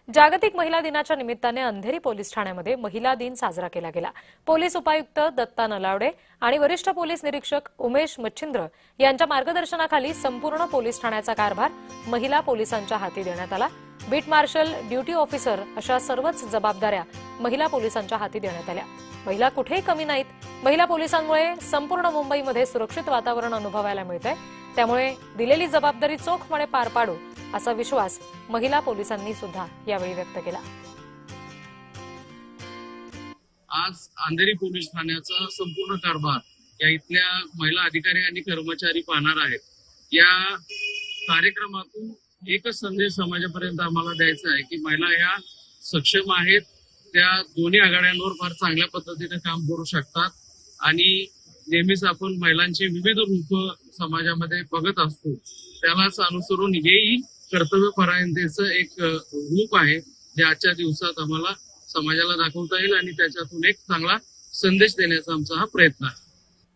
जागतिक महिला दिनाच्या निमित्ताने अंधेरी पोलीस ठाण्यामध्ये महिला दिन साजरा केला गेला। पोलीस उपायुक्त दत्ता नलावडे आणि वरिष्ठ पोलीस निरीक्षक उमेश मच्छिंद्र यांच्या मार्गदर्शनाखाली संपूर्ण पोलीस ठाण्याचा कारभार महिला पोलिसांच्या हाती देण्यात आला। बीट मार्शल, ड्युटी ऑफिसर अशा सर्वच जबाबदाऱ्या महिला पोलिसांच्या हाती देण्यात आल्या। महिला कुठेही कमी नाहीत। महिला पोलिसांमुळे संपूर्ण मुंबईमध्ये सुरक्षित वातावरण अनुभवायला मिळतंय। त्यामुळे दिलेली जबाबदारी चोखपणे पार पाडू असा विश्वास महिला पोलिसांनी सुद्धा यावेळी व्यक्त केला। आज अंधेरी पोलीस ठाण्याचा संपूर्ण कारभार या इथल्या महिला अधिकारी आणि कर्मचारी पाहणार आहेत। या कार्यक्रमातून एकच संदेश समाजापर्यंत आम्हाला द्यायचा आहे की महिला या सक्षम आहेत, त्या दोन्ही आघाड्यांवर फार चांगल्या पद्धतीने काम करू शकतात आणि नेहमीच आपण महिलांची विविध रूप समाजामध्ये बघत असतो। त्यालाच अनुसरून हेही कर्तव्यपरायणतेचं एक रूप आहे जे आजच्या दिवसात आम्हाला समाजाला दाखवता येईल आणि त्याच्यातून एक चांगला संदेश देण्याचा आमचा हा प्रयत्न आहे।